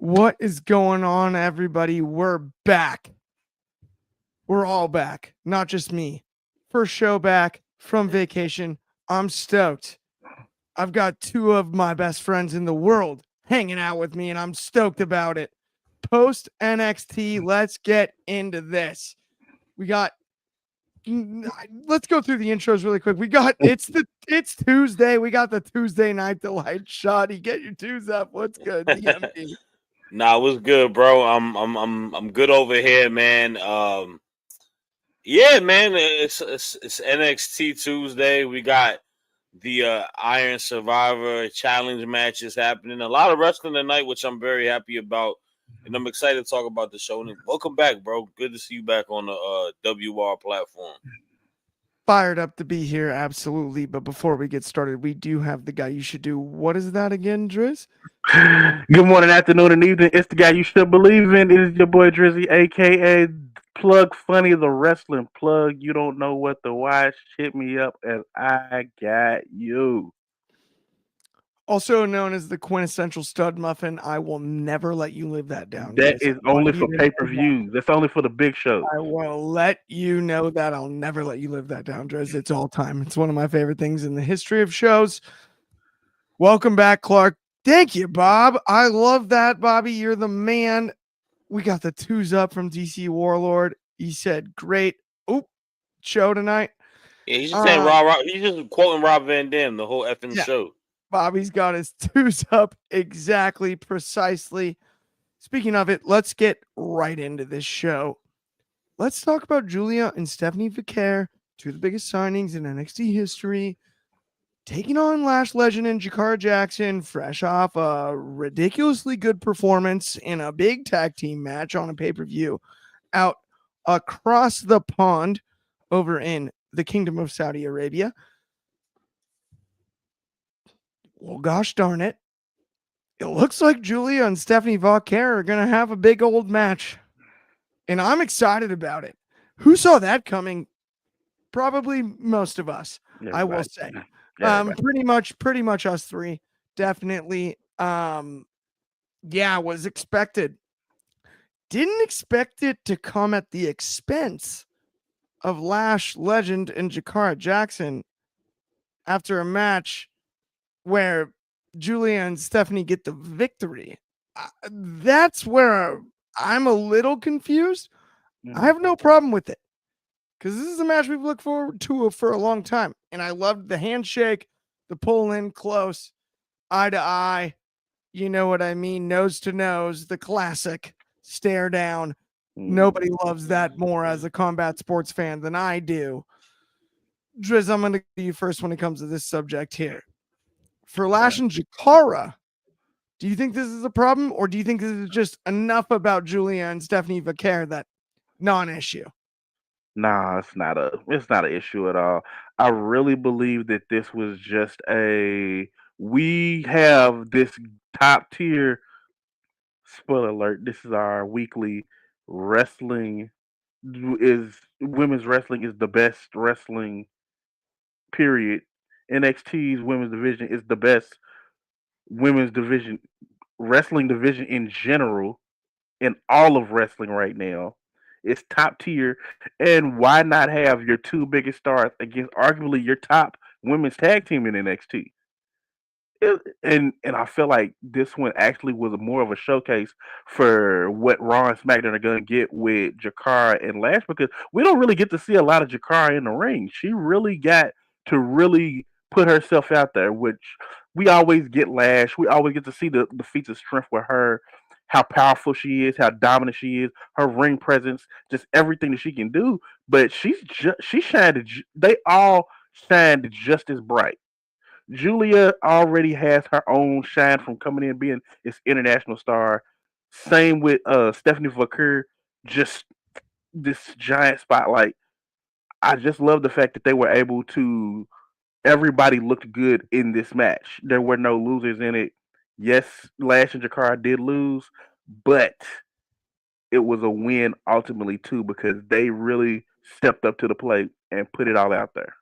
What is going on, everybody? We're back. We're all back, not just me. First show back from vacation. I'm stoked. I've got two of my best friends in the world hanging out with me, and I'm stoked about it. Post NXT, let's get into this. We got let's go through the intros really quick. It's Tuesday. We got the Tuesday night delight. Shoddy, get your twos up. What's good? DMD. Nah, what's good, bro? I'm good over here, man. Yeah, man. It's NXT Tuesday. We got the Iron Survivor Challenge matches happening. A lot of wrestling tonight, which I'm very happy about, and I'm excited to talk about the show. And welcome back, bro. Good to see you back on the WR platform. Fired up to be here, absolutely. But before we get started, we do have the guy you should do. What is that again, Driz? Good morning, afternoon, and evening. It's the guy you should believe in. It is your boy Dryzzy, aka Plug Funny, the wrestling plug. You don't know what the why. Hit me up, and I got you. Also known as the quintessential stud muffin. I will never let you live that down, That Driz. is only for pay per views. That's only for the big shows. I will let you know that. I'll never let you live that down, Driz. It's all time. It's one of my favorite things in the history of shows. Welcome back, Clark. Thank you, Bob. I love that, Bobby. You're the man. We got the twos up from DC Warlord. He said, great. Show tonight. Yeah, he's just saying Rob. He's just quoting Rob Van Dam the whole effing show. Bobby's got his twos up exactly, precisely. Speaking of it, let's get right into this show. Let's talk about Julia and Stephanie Vicaire, two of the biggest signings in NXT history, taking on Lash Legend and Jakara Jackson, fresh off a ridiculously good performance in a big tag team match on a pay-per-view out across the pond over in the Kingdom of Saudi Arabia. Well, gosh darn it. It looks like Julia and Stephanie Vicaire are going to have a big old match. And I'm excited about it. Who saw that coming? Probably most of us, I will say. Pretty much us three. Definitely. Was expected. Didn't expect it to come at the expense of Lash Legend and Jakara Jackson after a match where Julia and Stephanie get the victory. That's where I'm a little confused. I have no problem with it because this is a match we've looked forward to for a long time. And I loved the handshake, the pull in close, eye to eye. You know what I mean? Nose to nose, the classic stare down. Nobody loves that more as a combat sports fan than I do. Driz, I'm going to be first when it comes to this subject here. For Lash and Jakara, do you think this is a problem, or do you think this is just enough about Julia and Stephanie Vicaire that non-issue? Nah, it's not an issue at all. I really believe that this was just we have this top tier. Spoiler alert: this is our weekly wrestling. Is women's wrestling is the best wrestling. Period. NXT's women's division is the best women's division, wrestling division in general, in all of wrestling right now. It's top tier, and why not have your two biggest stars against arguably your top women's tag team in NXT? And I feel like this one actually was more of a showcase for what Raw and SmackDown are going to get with Jakara and Lash, because we don't really get to see a lot of Jakara in the ring. She really got to really put herself out there, which we always get Lash. We always get to see the feats of strength with her, how powerful she is, how dominant she is, her ring presence, just everything that she can do. But she shined. They all shined just as bright. Julia already has her own shine from coming in being this international star. Same with Stephanie Vicaire, just this giant spotlight. I just love the fact that they were able to. Everybody looked good in this match. There were no losers in it. Yes, Lash and Jakara did lose, but it was a win ultimately too, because they really stepped up to the plate and put it all out there.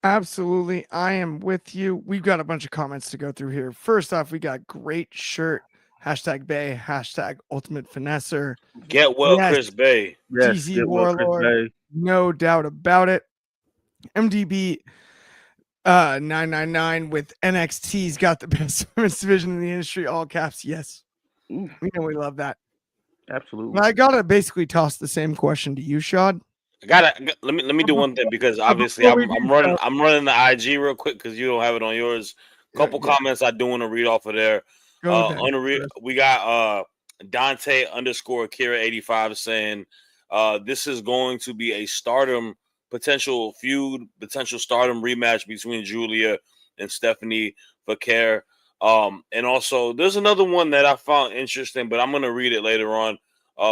Absolutely. I am with you. We've got a bunch of comments to go through here. First off, we got great shirt. Hashtag Bay, hashtag Ultimate Finesser. Get well, Yes. Chris Bay. Yes, DZ get well, Chris Warlord, Bay. no doubt about it. MDB 999 with NXT's got the best women's division in the industry. All caps, yes. Ooh, We know we love that. absolutely. I gotta basically toss the same question to you, Shad. Let me do one thing because obviously before we I'm do running so- I'm running the IG real quick because you don't have it on yours. Couple Yeah, comments I do want to read off of there. go then. We got Dante _ Akira 85 saying this is going to be a potential stardom rematch between Julia and Stephanie Vaquer. And also there's another one that I found interesting, but I'm gonna read it later on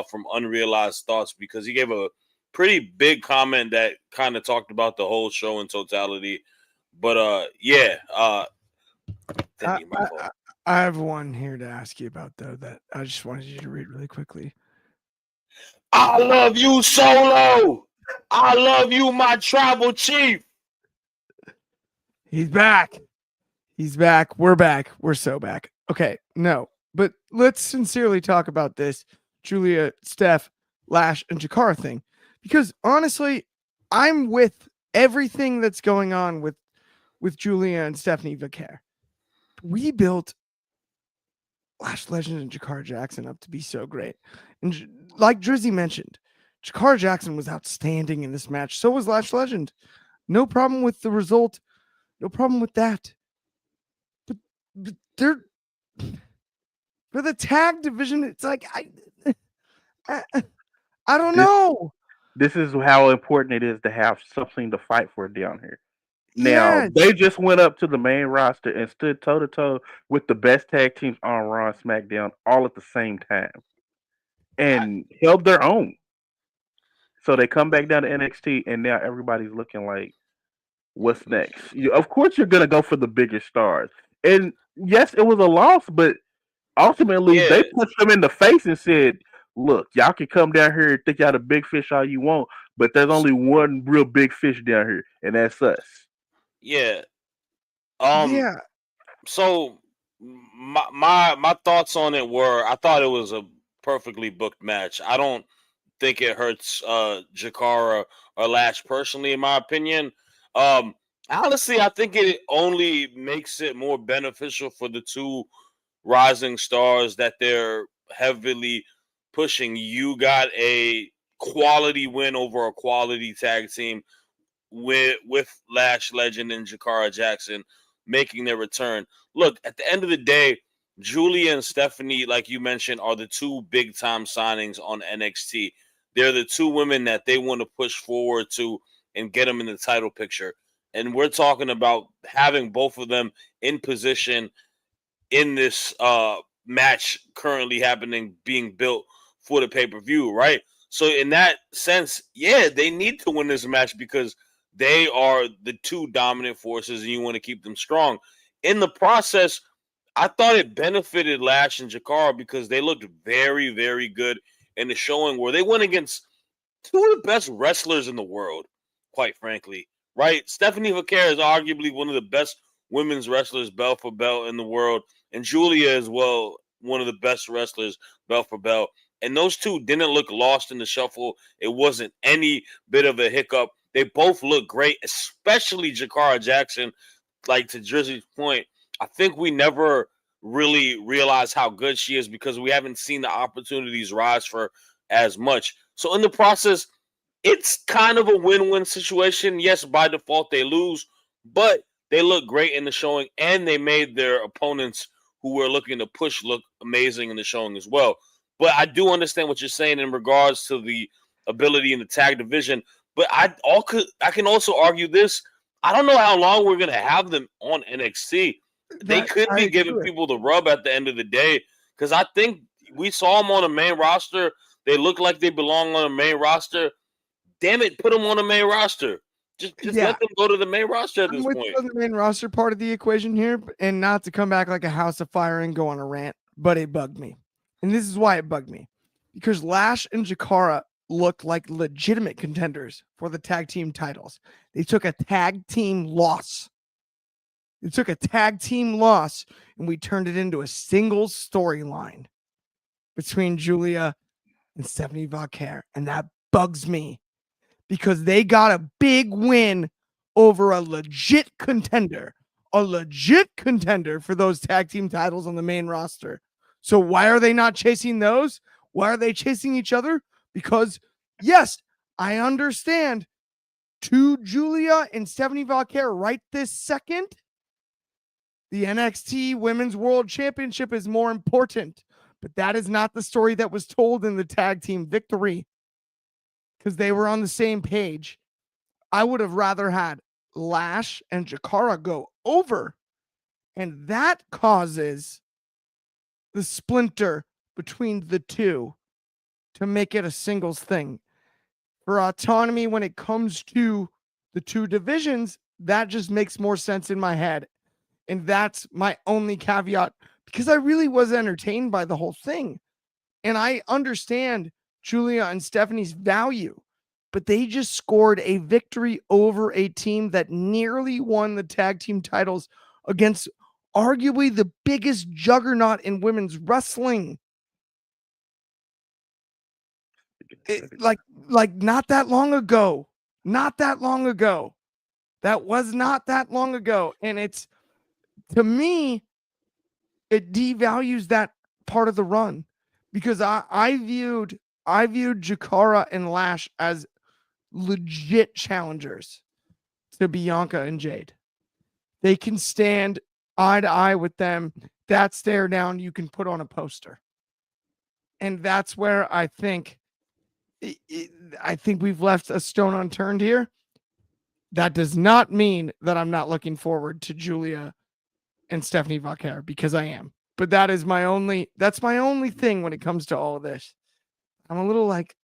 from Unrealized Thoughts because he gave a pretty big comment that kind of talked about the whole show in totality. But I have one here to ask you about though that I just wanted you to read really quickly. I love you, Solo. I love you, my tribal chief. He's back. He's back. We're back. We're so back. Okay, no, but let's sincerely talk about this Julia, Steph, Lash, and Jakara thing. Because honestly, I'm with everything that's going on with Julia and Stephanie Vaquer. We built Lash Legend and Jakara Jackson up to be so great. And like Dryzzy mentioned, Jakara Jackson was outstanding in this match. So was Lash Legend. No problem with the result. No problem with that. But they're for the tag division. It's like I don't know. This is how important it is to have something to fight for down here. Now, Yes. they just went up to the main roster and stood toe to toe with the best tag teams on Raw and SmackDown all at the same time and held their own. So they come back down to NXT and now everybody's looking like, what's next? Of course, you're going to go for the biggest stars. And yes, it was a loss, but ultimately they punched them in the face and said, look, y'all can come down here and think y'all the big fish all you want, but there's only one real big fish down here, and that's us. Yeah. Yeah. So my thoughts on it were I thought it was a perfectly booked match. I don't think it hurts Jakara or Lash personally, in my opinion. Honestly, I think it only makes it more beneficial for the two rising stars that they're heavily pushing. You got a quality win over a quality tag team with Lash Legend and Jakara Jackson making their return. Look, at the end of the day, Julia and Stephanie, like you mentioned, are the two big time signings on NXT. They're the two women that they want to push forward to and get them in the title picture. And we're talking about having both of them in position in this match currently happening, being built for the pay-per-view, right? So in that sense, yeah, they need to win this match because they are the two dominant forces and you want to keep them strong. In the process, I thought it benefited Lash and Jakara because they looked very, very good in the showing where they went against two of the best wrestlers in the world, quite frankly, right? Stephanie Vaquer is arguably one of the best women's wrestlers, belt for belt, in the world, and Julia as well, one of the best wrestlers, belt for belt. And those two didn't look lost in the shuffle. It wasn't any bit of a hiccup. They both look great, especially Jakara Jackson. Like to Drizzy's point, I think we never really realized how good she is because we haven't seen the opportunities rise for as much. So in the process, it's kind of a win-win situation. Yes, by default they lose, but they look great in the showing, and they made their opponents who were looking to push look amazing in the showing as well. But I do understand what you're saying in regards to the ability in the tag division. But I can also argue this. I don't know how long we're gonna have them on NXT. They could be giving people the rub at the end of the day because I think we saw them on the main roster. They look like they belong on the main roster. Damn it, put them on the main roster. Just let them go to the main roster at this point. The main roster part of the equation here, and not to come back like a house of fire and go on a rant, but it bugged me. And this is why it bugged me. Because Lash and Jakara looked like legitimate contenders for the tag team titles. They took a tag team loss. You took a tag team loss and we turned it into a single storyline between Julia and Stephanie Vauquer. And that bugs me because they got a big win over a legit contender for those tag team titles on the main roster. So why are they not chasing those? Why are they chasing each other? Because yes, I understand to Julia and Stephanie Vauquer right this second, the NXT Women's World Championship is more important, but that is not the story that was told in the tag team victory because they were on the same page. I would have rather had Lash and Jakara go over, and that causes the splinter between the two to make it a singles thing. For autonomy when it comes to the two divisions, that just makes more sense in my head. And that's my only caveat because I really was entertained by the whole thing. And I understand Julia and Stephanie's value, but they just scored a victory over a team that nearly won the tag team titles against arguably the biggest juggernaut in women's wrestling. Like not that long ago. That was not that long ago. And it's, to me, it devalues that part of the run because I viewed Jakara and Lash as legit challengers to Bianca and Jade. They can stand eye to eye with them. That stare down you can put on a poster. And that's where I think we've left a stone unturned here. That does not mean that I'm not looking forward to Julia and Stephanie Vauquer because I am. But that's my only thing when it comes to all of this. I'm a little like,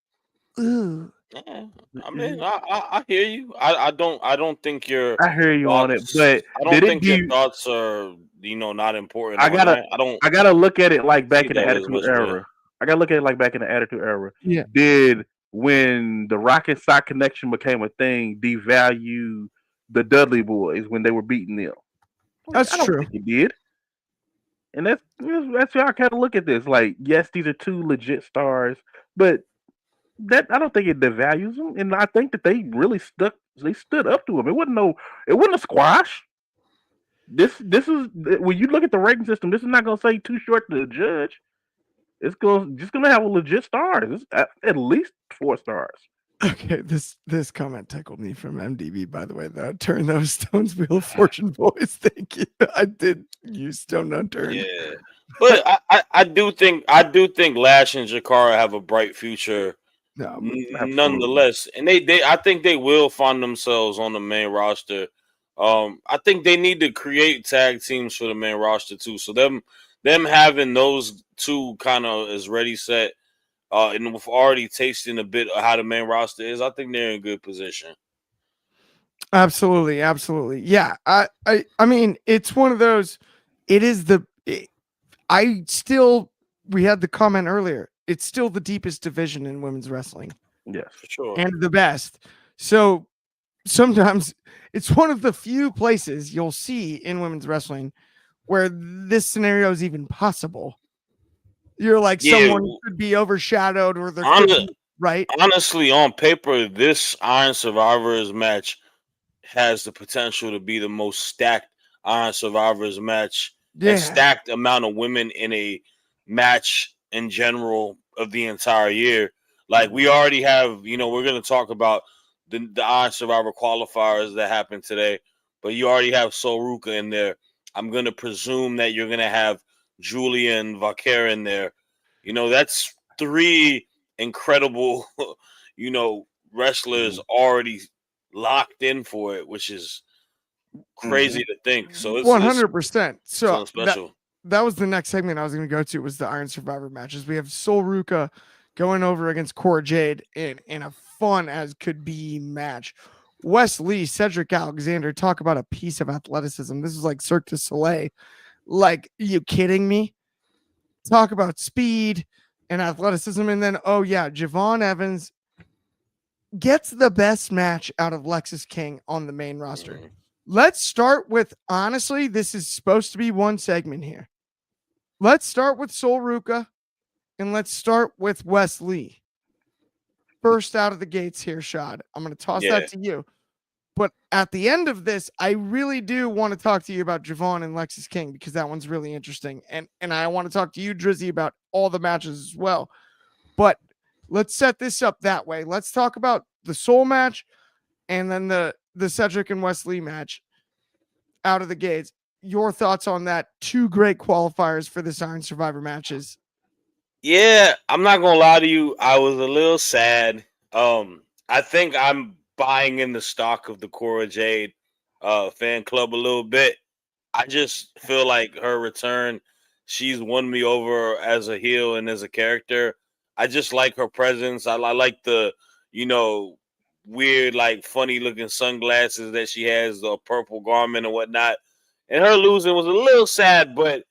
ooh. Yeah, I mean, I hear you. I don't think your I hear you on it, thoughts. but I don't think your thoughts are not important. I on gotta that. I don't I gotta look at it like back see in the that as Attitude much weight. Era. I gotta look at it like back in the Attitude Era. Yeah. Did when the Rocket Sock connection became a thing, devalue the Dudley Boys when they were beating them? That's I don't true. think it did. And that's how I kind of look at this. Like, yes, these are two legit stars, but that I don't think it devalues them. And I think that they really stood up to them. It wasn't a squash. This is when you look at the rating system. This is not gonna say too short to judge. It's gonna have a legit stars. It's at least 4 stars. Okay, this comment tickled me from MDB, by the way, though. Turn those stones, Wheel of Fortune boys. Thank you. I did use stone unturned. Yeah, but I do think Lash and Jakara have a bright future. No, Nonetheless, and they I think they will find themselves on the main roster. I think they need to create tag teams for the main roster too. So them having those two kind of is ready set, and with already tasting a bit of how the main roster is, I think they're in good position. absolutely. Yeah, I mean, it's one of those. It is we had the comment earlier. It's still the deepest division in women's wrestling. Yes, For sure. And the best. So sometimes it's one of the few places you'll see in women's wrestling where this scenario is even possible. You're like, someone could be overshadowed or there could be, right? Honestly, on paper, this Iron Survivors match has the potential to be the most stacked Iron Survivors match and stacked amount of women in a match in general of the entire year. Like, we already have, we're going to talk about the Iron Survivor qualifiers that happened today, but you already have Soruka in there. I'm going to presume that you're going to have Julia and Vauquer in there. That's 3 incredible, wrestlers already locked in for it, which is crazy to think. So it's 100%. So special. That was the next segment I was going to go to was the Iron Survivor matches. We have Sol Ruka going over against Cora Jade in a fun as could be match. Wes Lee, Cedric Alexander, talk about a piece of athleticism. This is like Cirque du Soleil. Like, you kidding me? Talk about speed and athleticism. And then, oh yeah, Javon Evans gets the best match out of Lexis King on the main roster. Let's start with, honestly, this is supposed to be one segment here. Let's start with Sol Ruka and let's start with Wes Lee. First out of the gates here, Shad. I'm going to toss that to you. But at the end of this, I really do want to talk to you about Javon and Lexis King because that one's really interesting. And I want to talk to you, Drizzy, about all the matches as well. But let's set this up that way. Let's talk about the Soul match and then the Cedric and Wes Lee match out of the gates. Your thoughts on that? Two great qualifiers for this Iron Survivor matches. Yeah, I'm not gonna lie to you. I was a little sad. I think I'm buying in the stock of the Cora Jade fan club a little bit. I just feel like her return, she's won me over as a heel and as a character. I just like her presence. I like the, weird, like funny looking sunglasses that she has, the purple garment and whatnot. And her losing was a little sad, but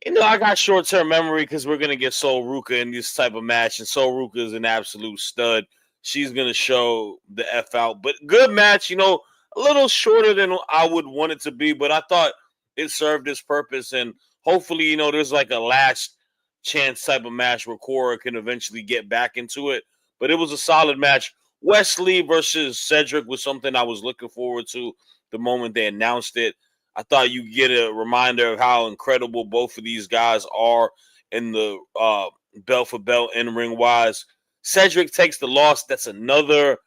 I got short term memory because we're gonna get Sol Ruka in this type of match, and Sol Ruka is an absolute stud. She's gonna show the F out, but good match. A little shorter than I would want it to be, but I thought it served its purpose, and hopefully, there's like a last chance type of match where Cora can eventually get back into it. But it was a solid match. Wes Lee versus Cedric was something I was looking forward to the moment they announced it. I thought you get a reminder of how incredible both of these guys are in the belt for belt in ring wise. Cedric takes the loss. That's another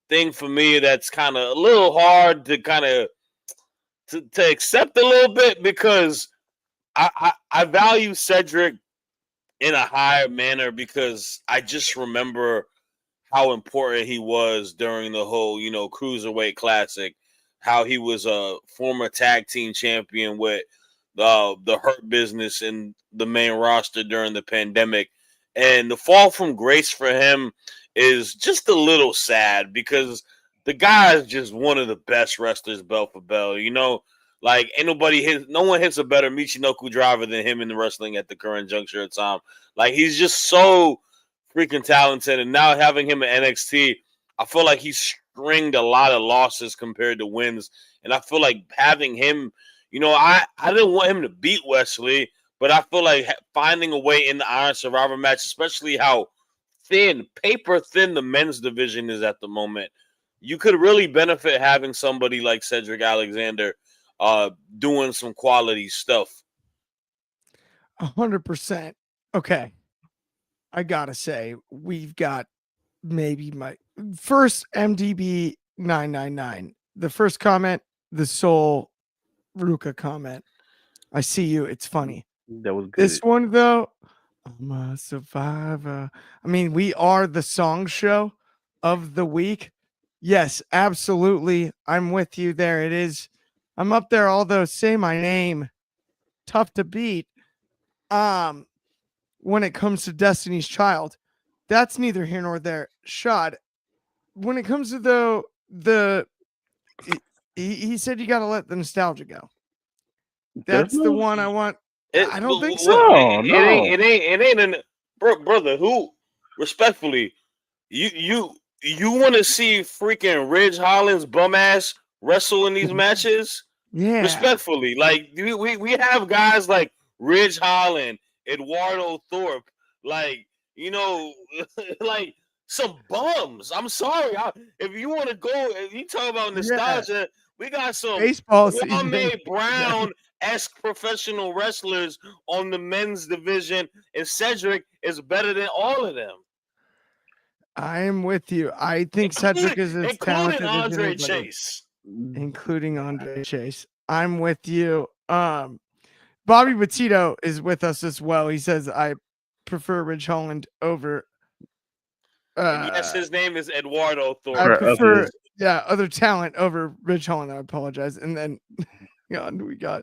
thing for me that's kind of a little hard to kind of to accept a little bit because I value Cedric in a higher manner because I just remember how important he was during the whole, Cruiserweight Classic, how he was a former tag team champion with the Hurt Business and the main roster during the pandemic. And the fall from grace for him is just a little sad because the guy is just one of the best wrestlers belt for belt. Like no one hits a better Michinoku driver than him in the wrestling at the current juncture of time. Like he's just so freaking talented, and now having him at NXT, I feel like he's stringed a lot of losses compared to wins, and I feel like having him, I didn't want him to beat Wesley, but I feel like finding a way in the Iron Survivor match, especially how paper thin the men's division is at the moment, you could really benefit having somebody like Cedric Alexander doing some quality stuff. 100%. Okay. I gotta say, we've got maybe my first MDB 999. The first comment, the Sol Ruka comment. I see you. It's funny. That was good. This one though, I'm a survivor. I mean, we are the song show of the week. Yes, absolutely. I'm with you there. It is. I'm up there. Although say my name, tough to beat. When it comes to Destiny's Child, that's neither here nor there. Shad, when it comes to he said you got to let the nostalgia go. That's the one I want. I don't think so. No, it ain't brother. Who respectfully, you want to see freaking Ridge Holland's bum ass wrestle in these matches? Yeah, respectfully, like we have guys like Ridge Holland, Eduardo Thorpe, like like some bums. I'm sorry, if you want to go, if you talk about nostalgia, we got some baseball Kwame Brown-esque professional wrestlers on the men's division, and Cedric is better than all of them. I am with you. I think Cedric is as talented as Andre anybody. Chase. Including Andre Chase. I'm with you. Bobby Batito is with us as well. He says, I prefer Ridge Holland over. Yes, his name is Eduardo Thorpe. I prefer, other talent over Ridge Holland. I apologize. And then, we got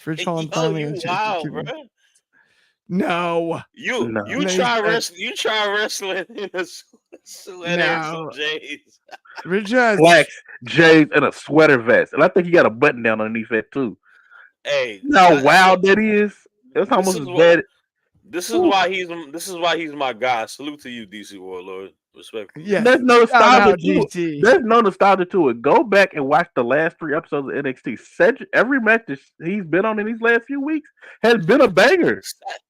Ridge Holland finally. Wow, bro. No, you try wrestling in a sweater and some J's. Ridge has slacks, J's, and a sweater vest, and I think he got a button down underneath that too. Hey, how wild that is! It's almost as bad. This is why he's my guy. Salute to you, DC Warlord. Respectfully. Yes. There's no Shout nostalgia out to it. GT. There's no nostalgia to it. Go back and watch the last 3 episodes of NXT. Cedric, every match that he's been on in these last few weeks has been a banger.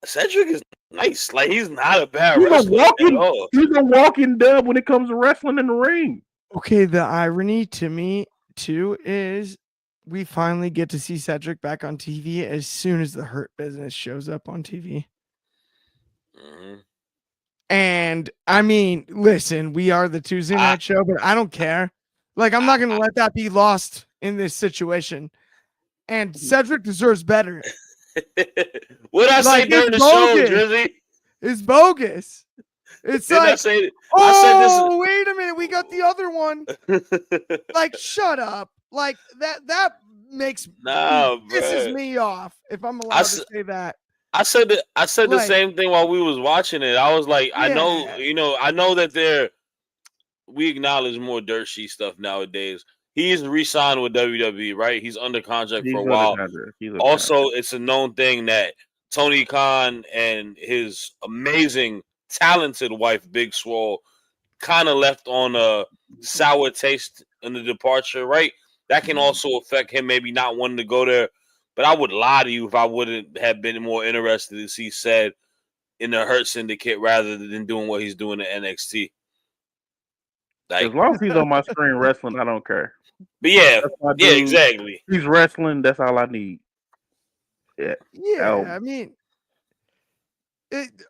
Cedric is nice. Like, he's not a bad He's a wrestler at walking, all. he's a walking dub when it comes to wrestling in the ring. Okay, the irony to me too is we finally get to see Cedric back on TV as soon as the Hurt Business shows up on TV. Mhm. And I mean, listen, we are the Tuesday night show, but I don't care. Like, I'm not going to let that be lost in this situation. And Cedric deserves better. What did I say Like, during it's the show, bogus. Drizzy? It's bogus. It's Didn't I like, say? oh, wait a minute, we got the other one. I said this. Like, shut up. Like, that makes Nah, pisses bro. me off, if I'm allowed to say that. I said the Like- same thing while we was watching it. I was like, I know, Yeah. I know that we acknowledge more dirt sheet stuff nowadays. He's re-signed with WWE, right? He's under contract He's for a under while. contract. He's under Also, contract. it's a known thing that Tony Khan and his amazing, talented wife, Big Swole, kind of left on a sour taste in the departure, right? That can also affect him maybe not wanting to go there. But I would lie to you if I wouldn't have been more interested to see Ced in the Hurt Syndicate rather than doing what he's doing at NXT. Like, As long as he's on my screen wrestling, I don't care. but yeah, That's my yeah, dude. exactly. He's wrestling. That's all I need. Yeah. Yeah, I mean,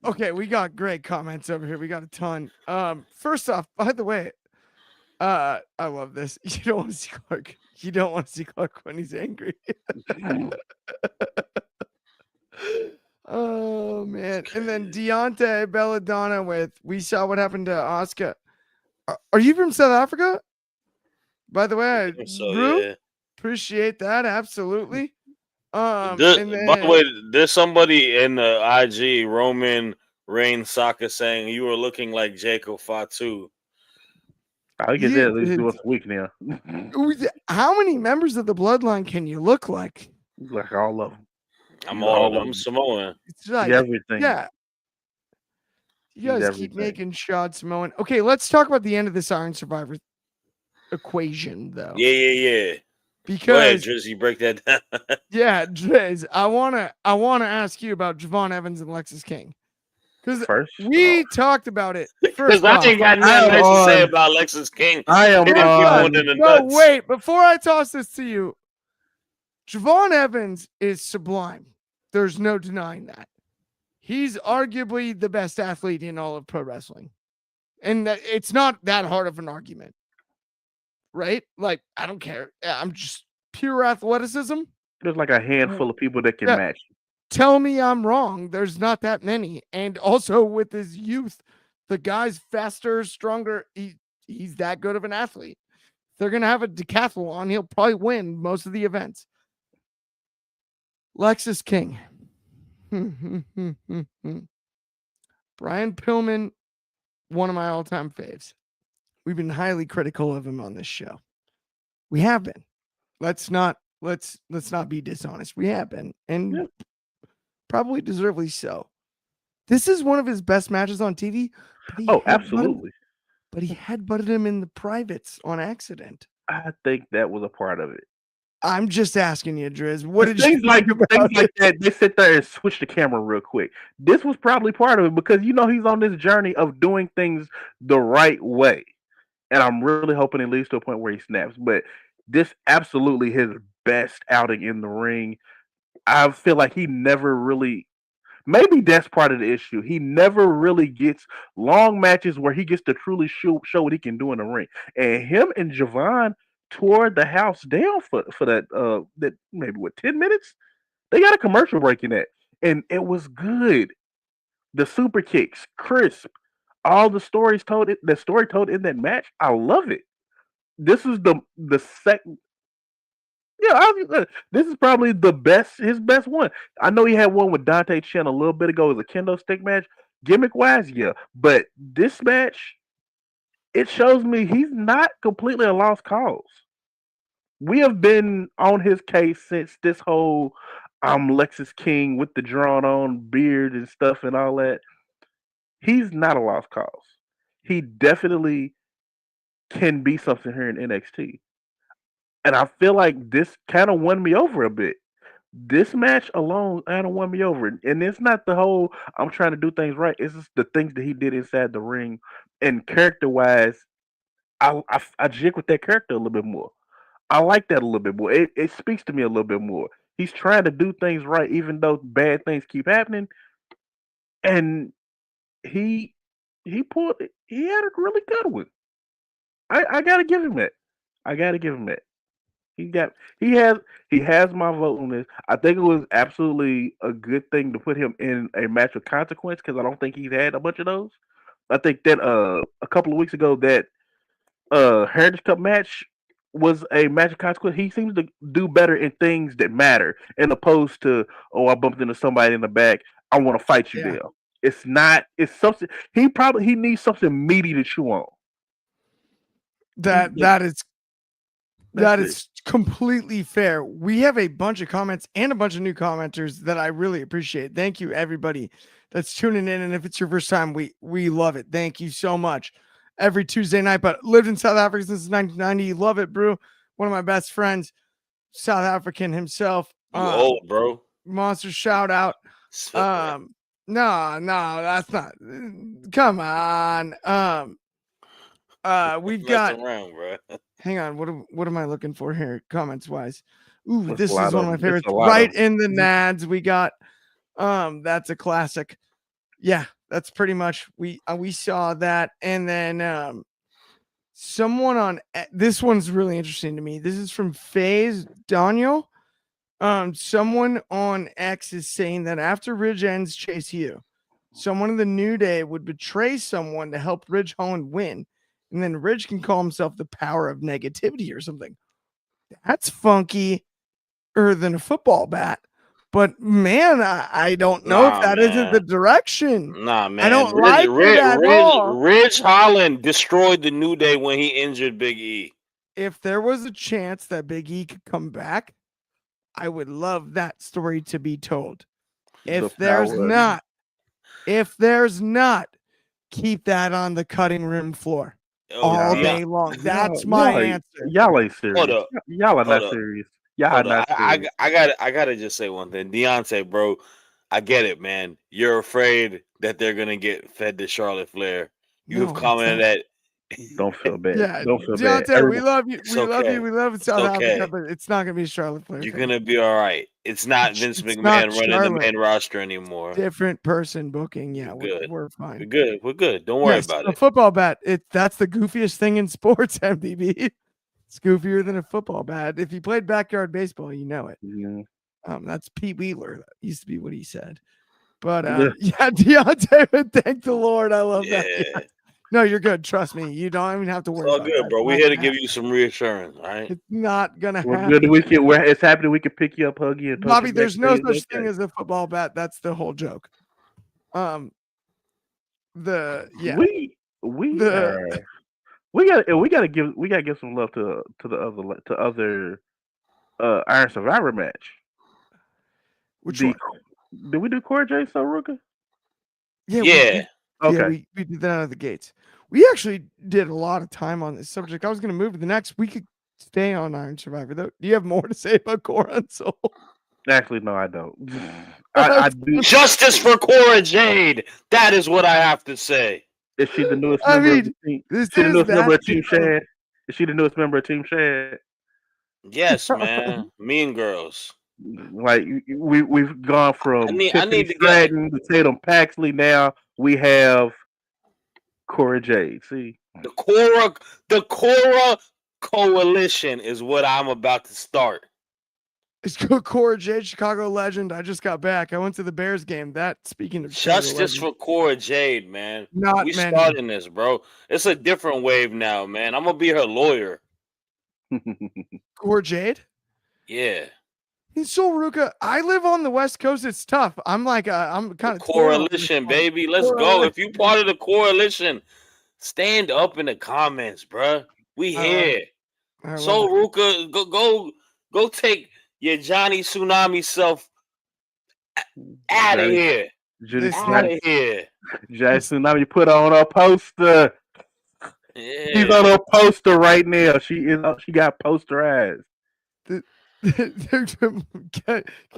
okay, we got great comments over here. We got a ton. First off, by the way, I love this. You don't want to see Clark. You don't want to see Clark when he's angry. Oh man! And then Deontay Belladonna with "We saw what happened to Oscar." Are you from South Africa? By the way, So Brew? yeah. Appreciate that and By then the way, there's somebody in the IG, Roman Rain Soccer, saying you were looking like Jacob Fatu. I get that at least once a week now. how many members of the bloodline can you look like? Like all of them. I'm all of them. I'm Samoan. It's like, everything. yeah. You He's guys keep everything. making Shad Samoan. Okay, let's talk about the end of this Iron Survivor equation, though. Yeah. Because go ahead, Drizzy, break that down. yeah, Driz, I wanna ask you about Javon Evans and Lexus King. Because we talked about it. Because I ain't got nothing nice to say about Lexus King. I am no, wait, before I toss this to you, Javon Evans is sublime. There's no denying that. He's arguably the best athlete in all of pro wrestling. And it's not that hard of an argument. Right? Like, I don't care. I'm just pure athleticism. There's like a handful of people that can match. Tell me I'm wrong. There's not that many. And also with his youth, the guy's faster, stronger. He's that good of an athlete. If they're going to have a decathlon, he'll probably win most of the events. Lexus King. Brian Pillman, one of my all-time faves. We've been highly critical of him on this show. We have been. Let's not be dishonest. We have been, and probably deservedly so. This is one of his best matches on TV. Absolutely. But he headbutted him in the privates on accident. I think that was a part of it. I'm just asking you, Driz. What did things you like think about things like that? They sit there and switch the camera real quick. This was probably part of it because he's on this journey of doing things the right way, and I'm really hoping it leads to a point where he snaps. But this absolutely his best outing in the ring. I feel like he never really. Maybe that's part of the issue. He never really gets long matches where he gets to truly show what he can do in the ring. And him and Javon tore the house down for that maybe 10 minutes. They got a commercial break in that, and it was good. The super kicks, crisp, all the stories told. The story told in that match, I love it. This is the second. Yeah, this is probably his best one. I know he had one with Dante Chen a little bit ago. It was a kendo stick match, gimmick wise, yeah. But this match, it shows me he's not completely a lost cause. We have been on his case since this whole I'm Lexus King with the drawn on beard and stuff and all that. He's not a lost cause. he definitely can be something here in NXT. And I feel like this kind of won me over a bit. This match alone kind of won me over. And it's not the whole I'm trying to do things right. It's just the things that he did inside the ring. And character wise, I jig with that character a little bit more. I like that a little bit more. It speaks to me a little bit more. He's trying to do things right, even though bad things keep happening. And he he pulled he had a really good one. I gotta give him that. I gotta give him that. He got he has my vote on this. I think it was absolutely a good thing to put him in a match of consequence because I don't think he's had a bunch of those. I think that a couple of weeks ago that Heritage Cup match was a match of consequence. He seems to do better in things that matter, in opposed to I bumped into somebody in the back. I want to fight you Yeah. there. It's not. It's something. He needs something meaty to chew on. That That's is completely fair. We have a bunch of comments and a bunch of new commenters that I really appreciate. Thank you, everybody that's tuning in. And if it's your first time, we love it. Thank you so much. Every Tuesday night, but lived in South Africa since 1990. Love it, bro. One of my best friends, South African himself. You old, bro. Monster shout out. No, that's not. Come on. We've got. Around, bro. Hang on. What am I looking for here? Comments wise. Ooh, That's this is one of my favorites. a lot Right of- in the nads. We got. That's a classic. Yeah, that's pretty much we saw that, and then someone on this one's really interesting to me. This is from FaZe Daniel. Someone on X is saying that after Ridge ends Chase U, someone in the New Day would betray someone to help Ridge Holland win, and then Ridge can call himself the power of negativity or something. That's funkier than a football bat. But man, I don't know if that isn't the direction. Nah, man. I don't like it at all. Ridge Holland destroyed the New Day when he injured Big E. If there was a chance that Big E could come back, I would love that story to be told. If there's not, keep that on the cutting room floor all day long. That's my answer. Y'all ain't serious. Hold up. Y'all are not serious. Y'all are not serious. I gotta just say one thing. Deontay, bro, I get it, man. You're afraid that they're gonna get fed to Charlotte Flair. You've commented that. Don't feel bad. Yeah, don't feel Deontay, bad. we love you. We love you. We love South okay. Africa, but it's not gonna be Charlotte Flair. You're gonna be all right. It's not Vince McMahon running the main roster anymore. Different person booking. Yeah, we're fine. We're good. Don't worry about it. A football bat. That's the goofiest thing in sports, MDB. It's goofier than a football bat. If you played backyard baseball, you know it. Yeah. That's Pete Wheeler. That used to be what he said. But yeah, Deontay, thank the Lord. I love that. Yeah. No, you're good. Trust me. You don't even have to worry. It's all good, bro. We're here to give you some reassurance. All right. It's not gonna happen. Good. It's happening. We can pick you up, hug you, and Bobby. There's no such thing as a football bat. That's the whole joke. We gotta give some love to the other Iron Survivor match. Which one? Did we do Corey J. Saruka? Yeah. Okay. Yeah, we did that out of the gates. We actually did a lot of time on this subject. I was going to move to the next. We could stay on Iron Survivor, though. Do you have more to say about Cora and Soul? Actually, no, I don't. I do. Justice for Cora Jade. That is what I have to say. Is she the newest member of the team? Is she the newest member of Team Shad? Is she the newest member of Team Shad? Yes, man. Mean Girls. Like we've gone from Tiffany Stratton to Tatum Paxley. Now we have Cora Jade. See, the Cora Coalition is what I'm about to start. It's Cora Jade, Chicago legend. I just got back. I went to the Bears game. Speaking of Justice for Cora Jade, man. We starting this, bro. It's a different wave now, man. I'm gonna be her lawyer. Cora Jade? Yeah. So Ruka, I live on the West Coast. It's tough. I'm kind of coalition, baby. Let's go. If you part of the coalition, stand up in the comments, bro. We here. So Ruka, go take your Johnny Tsunami self out of here. Out of here. Johnny Tsunami put on a poster. She's on a poster right now. She got posterized.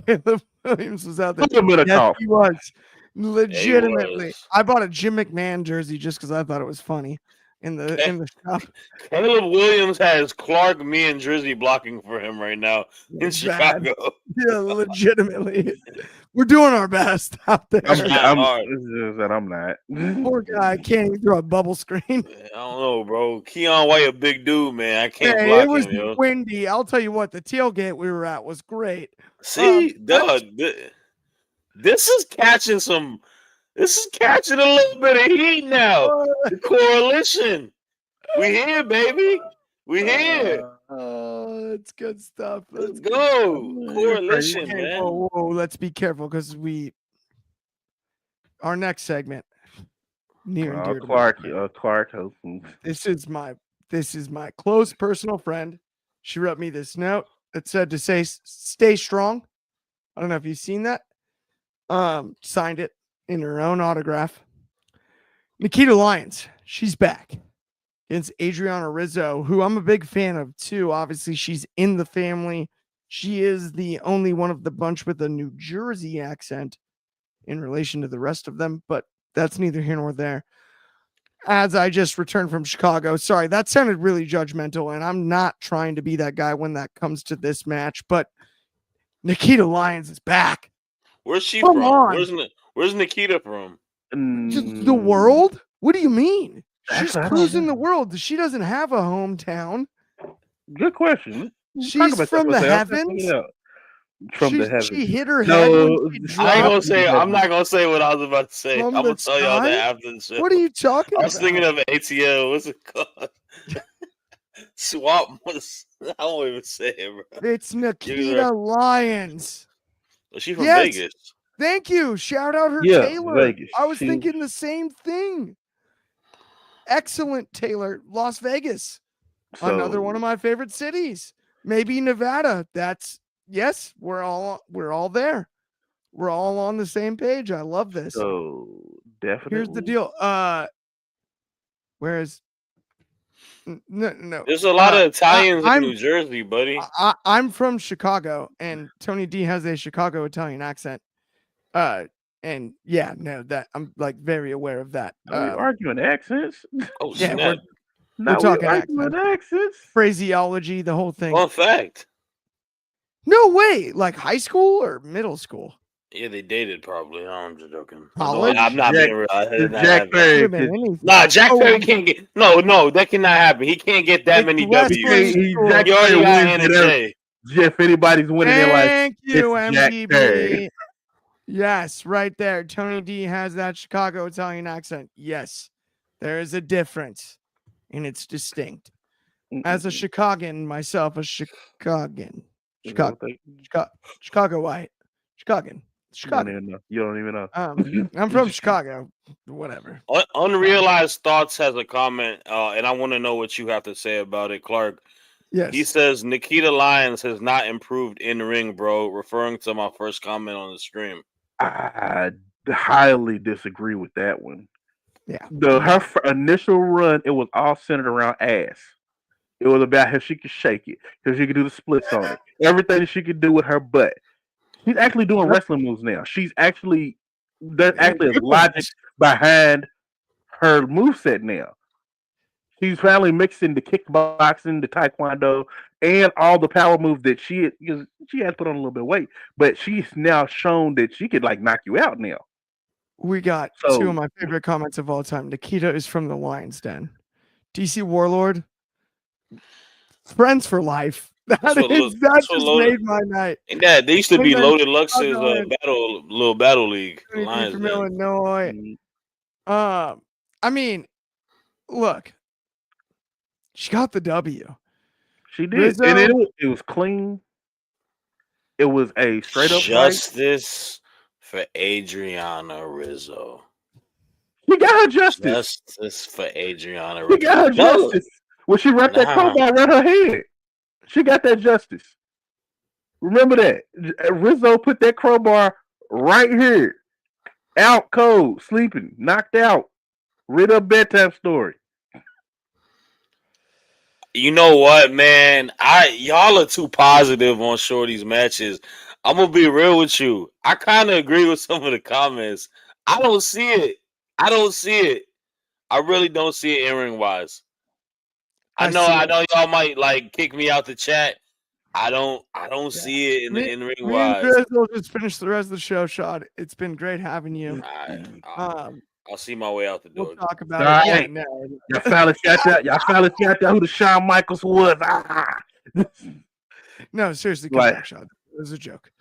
Caleb Williams was out there. Put him in a Yes, coffin. he was. Legitimately. was. I bought a Jim McMahon jersey just because I thought it was funny in the shop. Caleb Williams has Clark, me, and Drizzy blocking for him right now in It's bad. Chicago. Yeah, legitimately. We're doing our best out there. Trying hard. I'm not. Poor guy can't even throw a bubble screen. I don't know, bro. Keon White, a big dude, man. I can't Hey, block it was him, yo. windy. I'll tell you what, the tailgate we were at was great. See, dog, this is catching some. This is catching a little bit of heat now. The coalition. We here, baby. We here. It's good stuff. Let's go. Coalition, Okay, man. whoa, let's be careful because our next segment near and dear to my heart. Clark. This is my close personal friend. She wrote me this note that said to say stay strong. I don't know if you've seen that. Signed it in her own autograph. Nikita Lyons, she's back against Adriana Rizzo, who I'm a big fan of too. Obviously, she's in the family. She is the only one of the bunch with a New Jersey accent in relation to the rest of them, but that's neither here nor there. As I just returned from Chicago, sorry, that sounded really judgmental, and I'm not trying to be that guy when that comes to this match, but Nikita Lyons is back. Where's she Come from? on. Where's Nikita from? The world? What do you mean? She's Actually, I don't cruising know. the world. She doesn't have a hometown. Good question. She's from the heavens. From the heavens. She hit her head when she I ain't gonna dropped say. I'm not gonna say what I was about to say. I'm from gonna the tell y'all that sky? after the show. What are you talking I about? was thinking of ATL. What's it called? Swap. I won't even say it, bro. It's Nikita Lyons. Was she from Yes. Vegas? Thank you. Shout out her Taylor. Vegas. I was thinking the same thing. Excellent Taylor. Las Vegas. Another one of my favorite cities. Maybe Nevada. Yes, we're all there. We're all on the same page. I love this. So definitely. Here's the deal. Whereas no. There's a lot of Italians in New Jersey, buddy. I'm from Chicago, and Tony D has a Chicago Italian accent. And yeah, no, that I'm like very aware of that. Are we arguing accents? Oh, yeah, snap. we're talking accents. Phraseology, the whole thing. Fun fact. No way. Like high school or middle school? Yeah, they dated probably. No, I'm just joking. College? I'm not being real. Jack Perry. Nah, Jack Perry can't get. No, that cannot happen. He can't get that many W's. He already got NXT. If anybody's winning in life, thank you, it's Jack Perry. Yes, right there. Tony D has that Chicago Italian accent. Yes, there is a difference, and it's distinct. As a Chicagoan myself, a Chicagoan, Chicago white, Chicagoan. Chicago. You don't even know. I'm from Chicago. Whatever. Unrealized Thoughts has a comment, and I want to know what you have to say about it, Clark. Yes. He says Nikita Lyons has not improved in the ring, bro, referring to my first comment on the stream. I highly disagree with that one. Yeah. Her initial run, it was all centered around ass. It was about how she could shake it, how she could do the splits on it, everything she could do with her butt. She's actually doing wrestling moves now. There's actually a logic behind her moveset now. She's finally mixing the kickboxing, the taekwondo, and all the power moves that she has put on a little bit of weight, but she's now shown that she could like knock you out now. We got two of my favorite comments of all time. Nikita is from the Lion's Den. DC Warlord, friends for life. That just made my night. And that they used to be Loaded Lux's battle league. Lions from Illinois. I mean, look, she got the W. She did, Rizzo, and it was clean. It was a straight up justice for Adriana Rizzo. She got her justice. Justice for Adriana Rizzo. She got her justice. When she wrapped that crowbar around her head, she got that justice. Remember that. Rizzo put that crowbar right here. Out cold, sleeping, knocked out. Read a bedtime story. You know what, man? Y'all are too positive on Shorty's matches. I'm gonna be real with you. I kind of agree with some of the comments. I don't see it. I don't see it. I really don't see it in ring wise. I I know. see I it. know y'all might like kick me out the chat. I don't. I don't Yeah. see it Me, in ring me and wise. Chris will just finish the rest of the show, Shad. It's been great having you. Um, I'll see my way out the we'll door. talk about All it. Yeah, right. no. Y'all finally got that. Y'all finally got that who the Shawn Michaels was. No, seriously, come Like, back, Shad. It was a joke.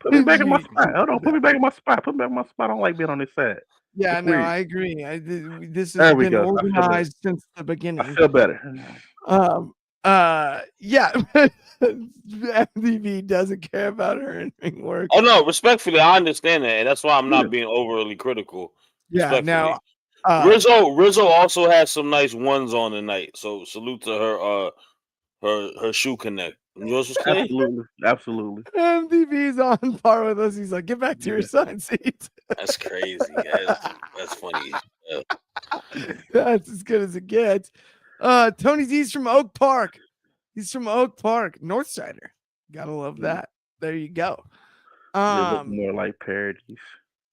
put me back in my You- spot. Hold on, put me back in my spot. Put me back in my spot. I don't like being on this side. yeah, It's no, weird. I agree. This has There we been go. I feel better. organized since the I beginning. feel better. Yeah. MTV doesn't care about her in ring work. Oh no, respectfully, I understand that, and that's why I'm Yeah. not being overly critical. Yeah, Respectfully, no. Rizzo also has some nice ones on tonight. So salute to her. Her shoe connect. Yours was clean. Absolutely. Absolutely. MTV's on par with us. He's like, get back to your Yeah. assigned seat. That's crazy. That's funny. That's as good as it gets. Tony Z's from Oak Park. He's from Oak Park, Northsider. Gotta love that. There you go. They look more like parodies.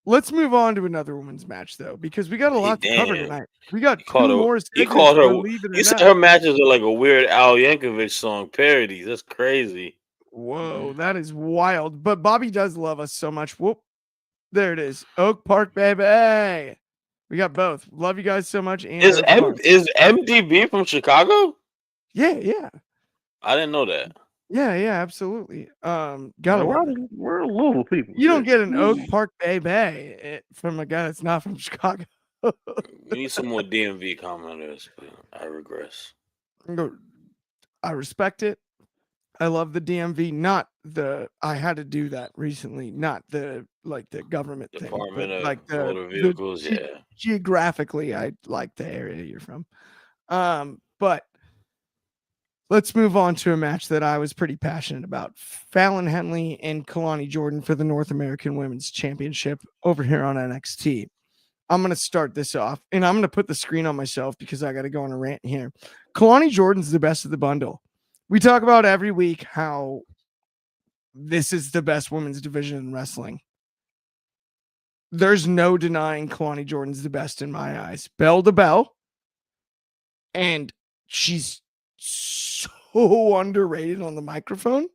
Let's move on to another women's match though, because we got a lot to cover Damn. tonight. We got He called two her. more He segments, called her. believe it or He said not. her matches are like a weird Al Yankovic song parodies. That's crazy. Whoa, that is wild. But Bobby does love us so much. Whoop. There it is. Oak Park, baby. We got both. Love you guys so much. And Oak Park. Is MDB from Chicago? Yeah. I didn't know that. Yeah, absolutely. Gotta love it. We're Louisville people. You don't get an Oak Park baby from a guy that's not from Chicago. We need some more DMV commenters, but I regress. I respect it. I love the DMV, not the I had to do that recently, not the like the government Department thing, but of like Motor Vehicles, yeah. Geographically, I like the area you're from. But let's move on to a match that I was pretty passionate about. Fallon Henley and Kalani Jordan for the North American Women's Championship over here on NXT. I'm going to start this off, and I'm going to put the screen on myself because I got to go on a rant here. Kalani Jordan's the best of the bundle. We talk about every week how this is the best women's division in wrestling. There's no denying Kalani Jordan's the best in my eyes. Bell to bell. And she's so underrated on the microphone,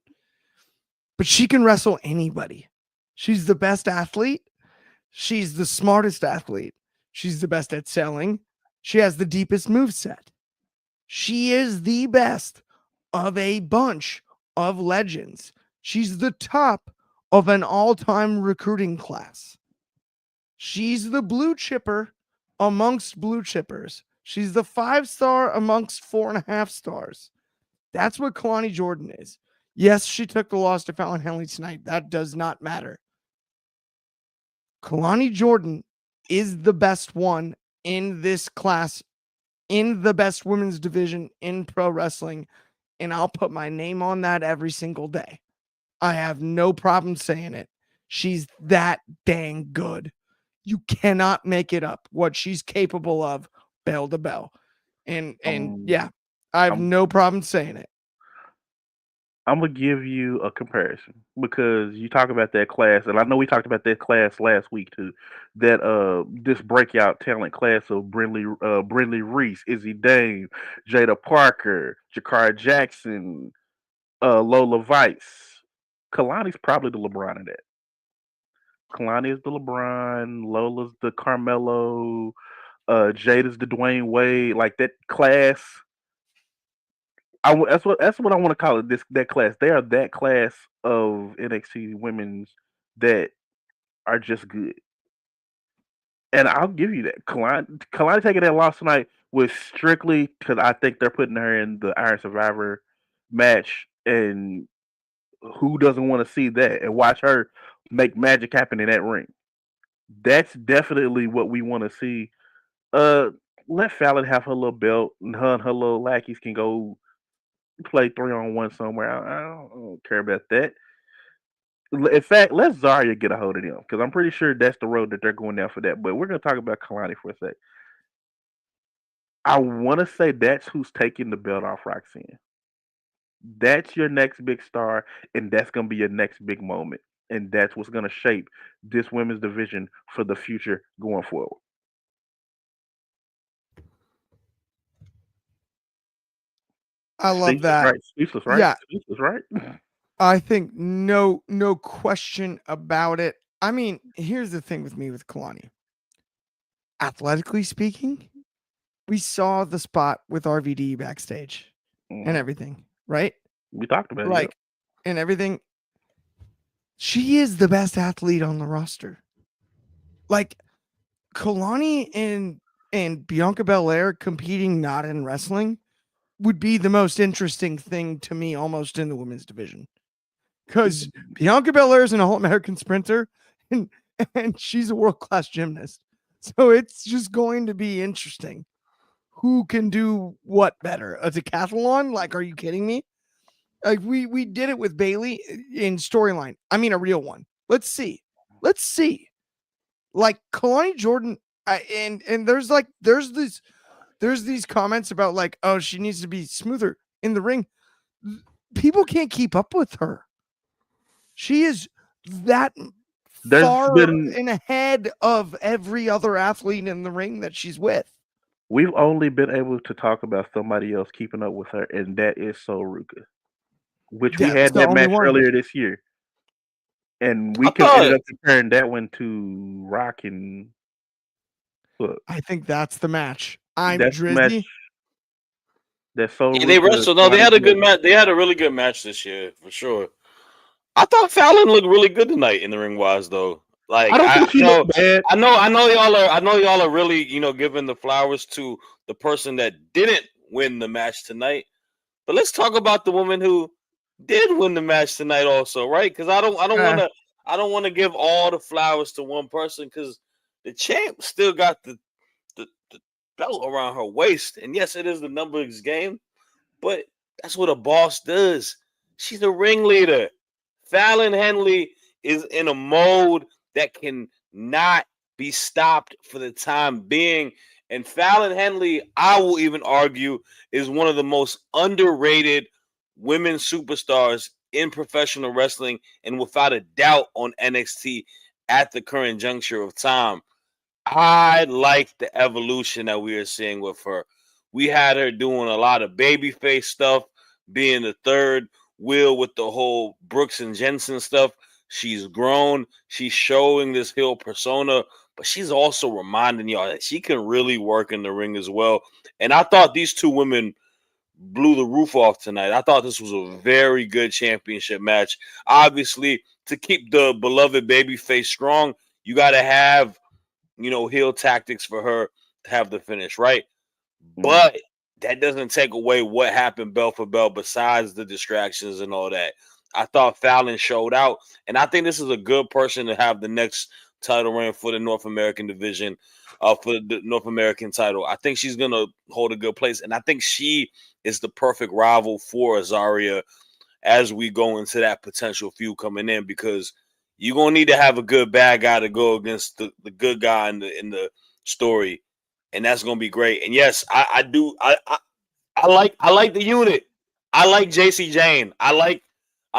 but she can wrestle anybody. She's the best athlete. She's the smartest athlete. She's the best at selling. She has the deepest moveset. She is the best of a bunch of legends. She's the top of an all-time recruiting class. She's the blue chipper amongst blue chippers. She's the 5-star amongst 4.5 stars. That's what Kalani Jordan is. Yes, she took the loss to Fallon Henley tonight. That does not matter. Kalani Jordan is the best one in this class, in the best women's division in pro wrestling. And I'll put my name on that every single day. I have no problem saying it. She's that dang good. You cannot make it up what she's capable of, bell to bell. And yeah, I have no problem saying it. I'm gonna give you a comparison because you talk about that class, and I know we talked about that class last week too. That this breakout talent class of Brindley Reese, Izzy Dane, Jada Parker, Jakara Jackson, Lola Vice. Kalani's probably the LeBron of that. Kalani is the LeBron, Lola's the Carmelo, Jada's the Dwayne Wade. Like that class. That's what I want to call it. That class. They are that class of NXT women's that are just good. And I'll give you that. Kalani taking that loss tonight was strictly because I think they're putting her in the Iron Survivor match, and who doesn't want to see that and watch her make magic happen in that ring? That's definitely what we want to see. Uh, Let Fallon have her little belt, and her little lackeys can go play 3-on-1 somewhere. I don't care about that. In fact, let Zarya get a hold of them because I'm pretty sure that's the road that they're going down for that. But we're going to talk about Kalani for a sec. I want to say that's who's taking the belt off Roxanne. That's your next big star, and that's going to be your next big moment. And that's what's going to shape this women's division for the future going forward. I love Speechless, that. right? Speechless, right? Yeah, Speechless, right? I think no question about it. I mean, here's the thing with me with Kalani. Athletically speaking, we saw the spot with RVD backstage and everything, right? We talked about it. Yep. Like, and everything. She is the best athlete on the roster. Like, Kalani and Bianca Belair competing not in wrestling would be the most interesting thing to me almost in the women's division. Because Bianca Belair is an All-American sprinter and she's a world-class gymnast. So it's just going to be interesting. Who can do what better? A decathlon? Like, are you kidding me? Like we did it with Bailey in storyline. I mean, a real one. Let's see. Like Kalani Jordan, and there's these comments about like, oh, she needs to be smoother in the ring. People can't keep up with her. She is that far and ahead of every other athlete in the ring that she's with. We've only been able to talk about somebody else keeping up with her, and that is Soruka, which we had that match earlier this year. And we ended up comparing that one to Rock and Hook. I think that's the match. That's Drizzy. The match that Soruka. Yeah, they wrestled. No, they had a good match. They had a really good match this year for sure. I thought Fallon looked really good tonight in the ring wise, though. Like I know y'all are really giving the flowers to the person that didn't win the match tonight. But let's talk about the woman who did win the match tonight, also, right? Because I don't want to give all the flowers to one person because the champ still got the belt around her waist, and yes, it is the numbers game, but that's what a boss does. She's a ringleader. Fallon Henley is in a mode that can not be stopped for the time being. And Fallon Henley, I will even argue, is one of the most underrated women superstars in professional wrestling and without a doubt on NXT at the current juncture of time. I like the evolution that we are seeing with her. We had her doing a lot of babyface stuff, being the third wheel with the whole Brooks and Jensen stuff. She's grown. She's showing this heel persona, but she's also reminding y'all that she can really work in the ring as well. And I thought these two women blew the roof off tonight. I thought this was a very good championship match. Obviously, to keep the beloved babyface strong, you got to have, heel tactics for her to have the finish, right? But that doesn't take away what happened belt for belt besides the distractions and all that. I thought Fallon showed out, and I think this is a good person to have the next title reign for the North American division, for the North American title. I think she's going to hold a good place, and I think she is the perfect rival for Azaria as we go into that potential feud coming in, because you're going to need to have a good bad guy to go against the good guy in the story, and that's going to be great. And yes, I do. I like the unit. I like JC Jane. I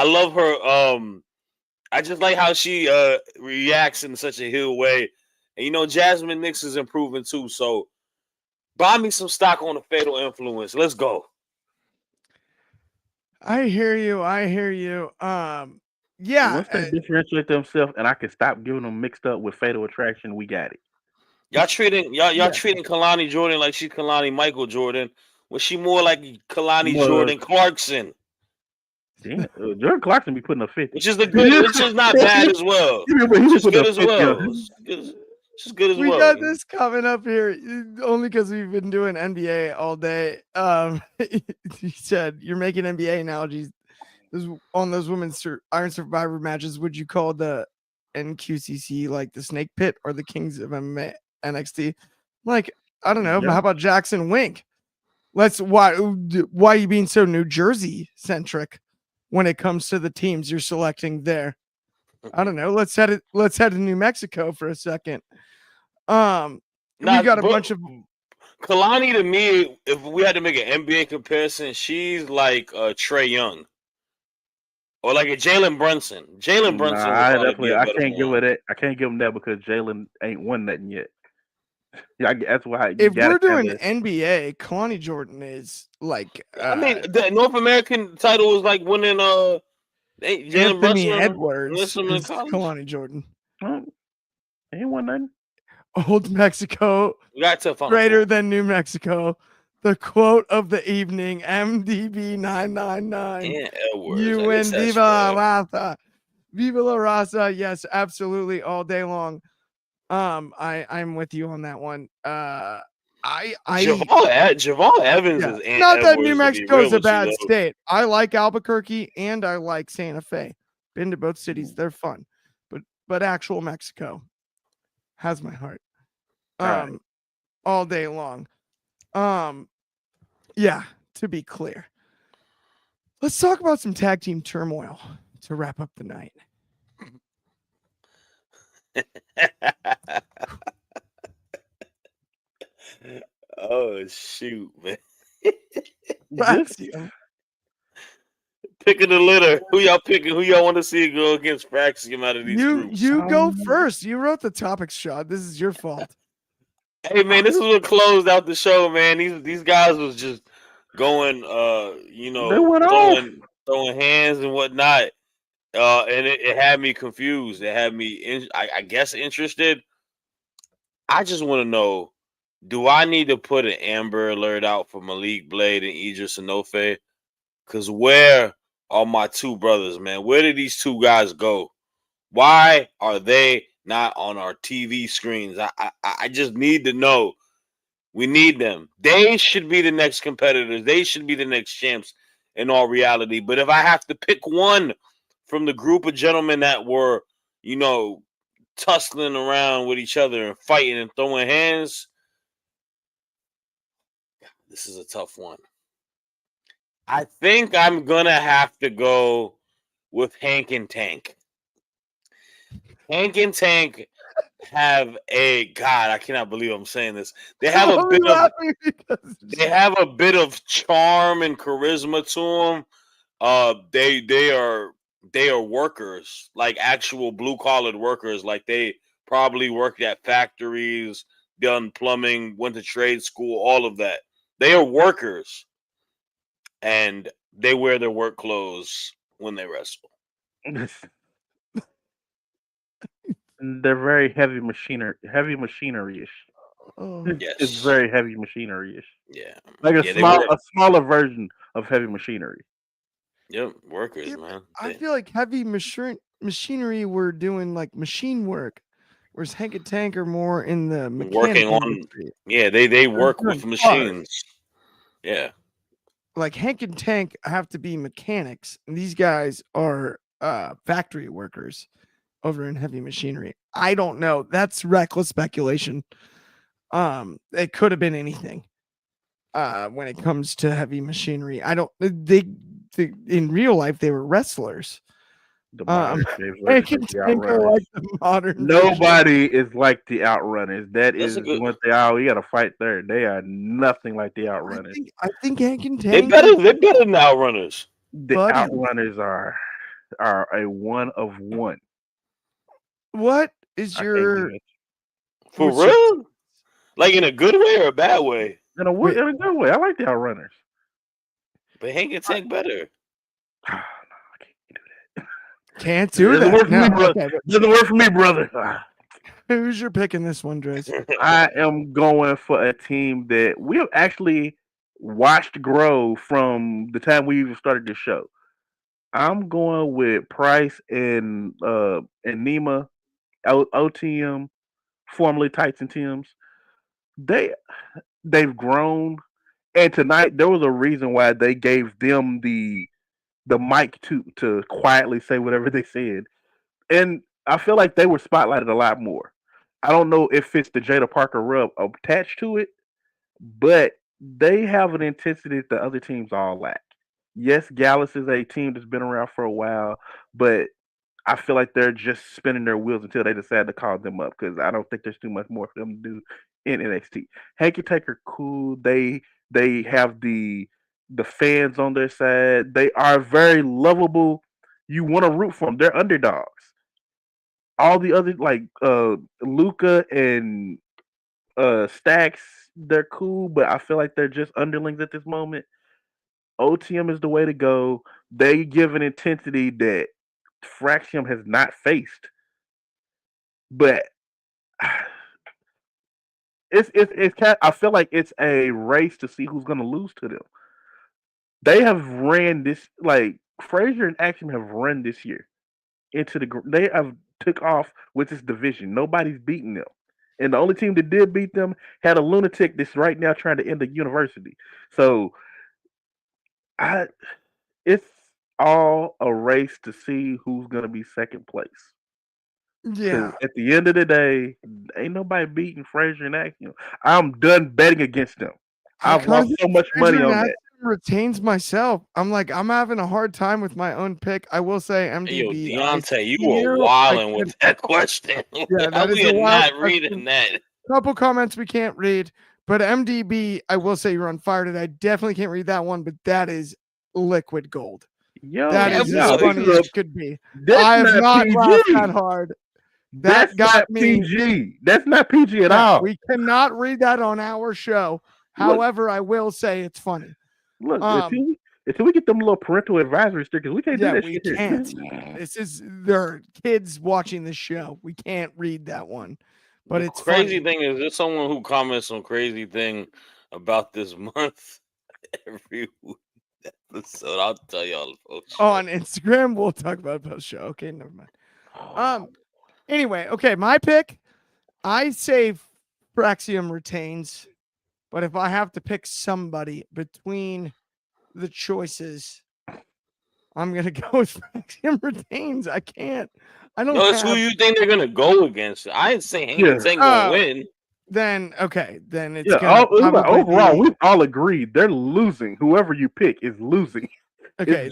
love her. I just like how she reacts in such a heel way. And Jasmine Nix is improving too. So buy me some stock on the Fatal Influence. Let's go. I hear you. Yeah. Once they differentiate themselves and I can stop giving them mixed up with Fatal Attraction, we got it. Y'all treating Kalani Jordan like she's Kalani Michael Jordan. Was she more like Kalani Jordan Clarkson? Damn, Jordan Clarkson be putting a 50. Which is not bad as well. She's good as well. She's good as well. We got this coming up here only because we've been doing NBA all day. He said, you're making NBA analogies on those women's Iron Survivor matches. Would you call the NQCC like the Snake Pit or the Kings of MMA NXT? Like, I don't know. Yeah. How about Jackson Wink? Why are you being so New Jersey centric when it comes to the teams you're selecting there? I don't know. Let's head to New Mexico for a second. We got a bunch of Kalani to me, if we had to make an NBA comparison, she's like Trey Young or like a Jalen Brunson. Jalen Brunson would Nah, probably be a I better can't give one. it that. I can't give him that because Jalen ain't won nothing yet. Yeah, that's why you If gotta we're kind doing of. NBA, Kalani Jordan is like I mean, the North American title was like winning Jalen Anthony Brunson Edwards listen in is college. Kalani Jordan. He ain't won nothing. Old Mexico We got to Final greater Four. than New Mexico. The quote of the evening, MDB 999. And Edwards. You I guess win, that's Viva la fair. Raza. Viva la Raza. Yes, absolutely, all day long. I'm with you on that one. Javon Evans Yeah, is Ant not that New Edwards, to be Mexico real is a with you, bad though. state. I like Albuquerque and I like Santa Fe. Been to both cities; they're fun. But actual Mexico has my heart. Right. All day long. Yeah. To be clear, let's talk about some tag team turmoil to wrap up the night. Oh shoot, man! This Praxium. Picking the litter. Who y'all picking? Who y'all want to see go against Praxium out of these groups? You go first. You wrote the topics, Shad. This is your fault. Hey man, this is what closed out the show, man. These guys was just going, they went off. throwing hands and whatnot, and it had me confused. It had me, I guess, interested. I just want to know: do I need to put an Amber Alert out for Malik Blade and Idris Enofe? Because where are my two brothers, man? Where did these two guys go? Why are they not on our TV screens? I just need to know. We need them. They should be the next competitors. They should be the next champs in all reality. But if I have to pick one from the group of gentlemen that were, you know, tussling around with each other and fighting and throwing hands, this is a tough one. I think I'm going to have to go with Hank and Tank. Hank and Tank have a God. I cannot believe I'm saying this. They have a bit of charm and charisma to them. They are workers, like actual blue collared workers. Like they probably worked at factories, done plumbing, went to trade school, all of that. They are workers, and they wear their work clothes when they wrestle. They're very machinery-ish. Oh. It's Yes. very heavy machinery-ish. Yeah. Like Yeah, they work. a smaller version of heavy machinery. Yep, workers, Yeah, man. I feel like heavy machinery were doing like machine work, whereas Hank and Tank are more in the mechanic Working on. industry. Yeah, they They're work with doing cars. machines. Yeah. Like Hank and Tank have to be mechanics, and these guys are factory workers over in heavy machinery. I don't know. That's reckless speculation. It could have been anything. When it comes to heavy machinery, I don't. They in real life they were wrestlers. The modern Hank version and of the Tank are Outrunners. like the modern version. Nobody is like the Outrunners. That That's is a good. what they are. We got to fight there. They are nothing like the Outrunners. I think Hank and They Tank better than Outrunners. The buddies. Outrunners are a one of one. What is I can't your do it. For what's your- real? Like in a good way or a bad way? In a good way. I like the Outrunners. But Hank and Tank better. No, I can't do that. can't do Doesn't that? work for me, No, brother. okay, but Doesn't work for me, brother. who's your pick in this one, Driz? I am going for a team that we have actually watched grow from the time we even started this show. I'm going with Price and Nima OTM, formerly Tights and Tims. They they've grown, and tonight there was a reason why they gave them the mic to quietly say whatever they said, and I feel like they were spotlighted a lot more. I don't know if it's the Jada Parker rub attached to it, but they have an intensity that the other teams all lack. Yes, Gallus is a team that's been around for a while, but I feel like they're just spinning their wheels until they decide to call them up because I don't think there's too much more for them to do in NXT. Hanky Taker, cool. They have the fans on their side. They are very lovable. You want to root for them. They're underdogs. All the other like Luca and Stacks, they're cool, but I feel like they're just underlings at this moment. OTM is the way to go. They give an intensity that Fraxium has not faced. But I feel like it's a race to see who's going to lose to them. They have ran this like Frazier and Axiom have run this year into they have took off with this division. Nobody's beaten them. And the only team that did beat them had a lunatic that's right now trying to end the university. So it's all a race to see who's gonna be second place. Yeah. At the end of the day, ain't nobody beating Frazier and Axiom. I'm done betting against them. I've lost so much money on that. Retains myself. I'm having a hard time with my own pick. I will say MDB. Yo, Deontay, you were wilding with that question. Yeah, that is we a are wild not reading that. Couple comments we can't read, but MDB, I will say you're on fire today. I definitely can't read that one, but that is liquid gold. Yo, that is as funny as it could be. I have not laughed that hard. That got me. PG. That's not PG at all. We cannot read that on our show. However, I will say it's funny. Look, until we get them little parental advisory stickers, we can't do that. We can't. There are kids watching the show. We can't read that one. But it's crazy thing is there's someone who comments some crazy thing about this month every episode. I'll tell y'all folks. On Instagram, we'll talk about it post show. Okay, never mind. Anyway, okay, my pick. I say Fraxium retains, but if I have to pick somebody between the choices, I'm gonna go with Fraxium retains. I can't. I don't. No, it's who you think they're gonna go against. I ain't saying Hank gonna win. Then it's overall we've all agreed they're losing. Whoever you pick is losing. Okay,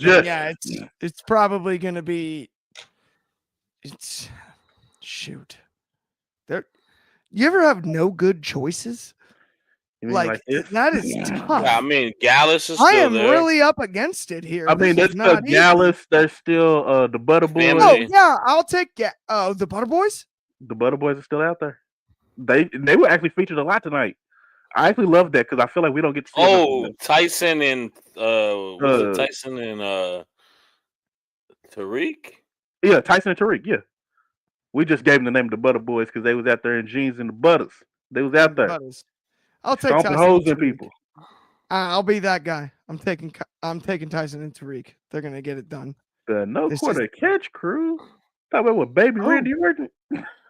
it's probably gonna be. Shoot. You ever have no good choices? Like that is tough. Yeah, I mean, Gallus is still I am there. really up against it here. I mean, there's still Gallus. There's still the Butter Boys. Oh yeah, I'll take the Butter Boys. The Butter Boys are still out there. They were actually featured a lot tonight. I actually love that because I feel like we don't get to see Tyson and Tyson and Tariq? Yeah, Tyson and Tariq, yeah. We just gave them the name of the Butter Boys because they was out there in jeans and the butters. They was out there. I'll take Tyson hoes and people. I'll be that guy. I'm taking Tyson and Tariq. They're gonna get it done. The no quarter catch crew. Talk about what Baby Randy Orton.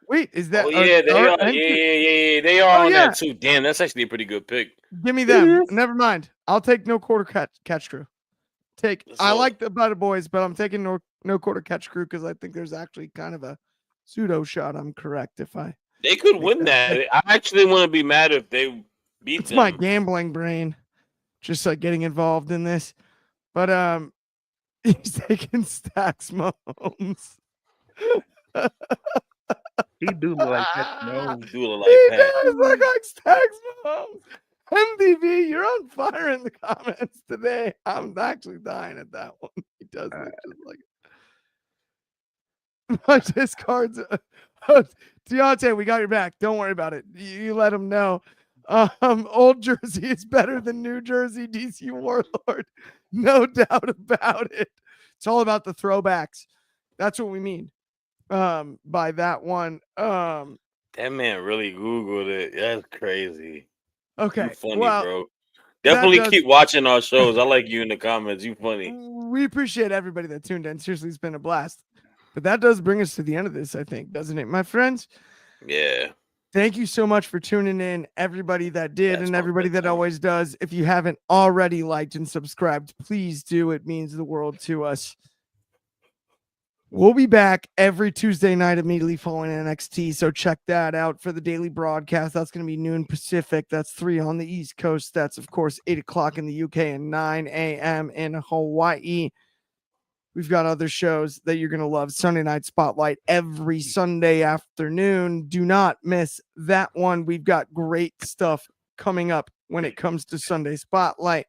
Wait, is that? Oh yeah, they are. Yeah, they are on that too. Damn, that's actually a pretty good pick. Give me them. Never mind. I'll take no quarter catch crew. I like the Butter Boys, but I'm taking no quarter catch crew because I think there's actually kind of a pseudo shot. I'm correct if they could win that. I actually want to be mad if they beat them. It's my gambling brain, just like getting involved in this. But he's taking Stacks Mahomes. He do look like Pat Mahomes. He does look like Stacks Mahomes. MDB, you're on fire in the comments today. I'm actually dying at that one. He does look just like it. My discards. Deontay, we got your back. Don't worry about it. You let him know. Old Jersey is better than New Jersey, DC Warlord. No doubt about it. It's all about the throwbacks. That's what we mean by that one. That man really Googled it. That's crazy. Okay. You funny, bro. Definitely keep watching our shows. I like you in the comments. You funny. We appreciate everybody that tuned in. Seriously, it's been a blast. But that does bring us to the end of this, I think, doesn't it, my friends? Yeah. Thank you so much for tuning in, everybody that did and everybody that always does. If you haven't already liked and subscribed, please do. It means the world to us. We'll be back every Tuesday night immediately following NXT, so check that out for the daily broadcast. That's going to be noon Pacific. That's 3 on the East Coast. That's, of course, 8 o'clock in the UK and 9 a.m. in Hawaii. We've got other shows that you're going to love. Sunday Night Spotlight every Sunday afternoon. Do not miss that one. We've got great stuff coming up when it comes to Sunday Spotlight.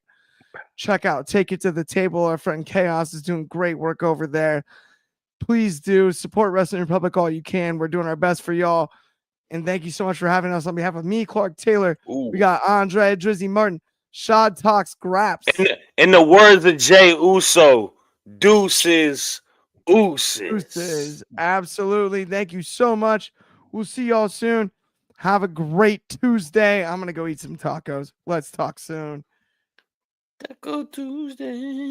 Check out Take It to the Table. Our friend Chaos is doing great work over there. Please do support Wrestling Republic all you can. We're doing our best for y'all. And thank you so much for having us. On behalf of me, Clark Taylor, we got Andre, Drizzy Martin, Shad Talks Graps. In the words of Jay Uso, deuces. Absolutely. Thank you so much. We'll see y'all soon. Have a great Tuesday. I'm going to go eat some tacos. Let's talk soon. Taco Tuesday.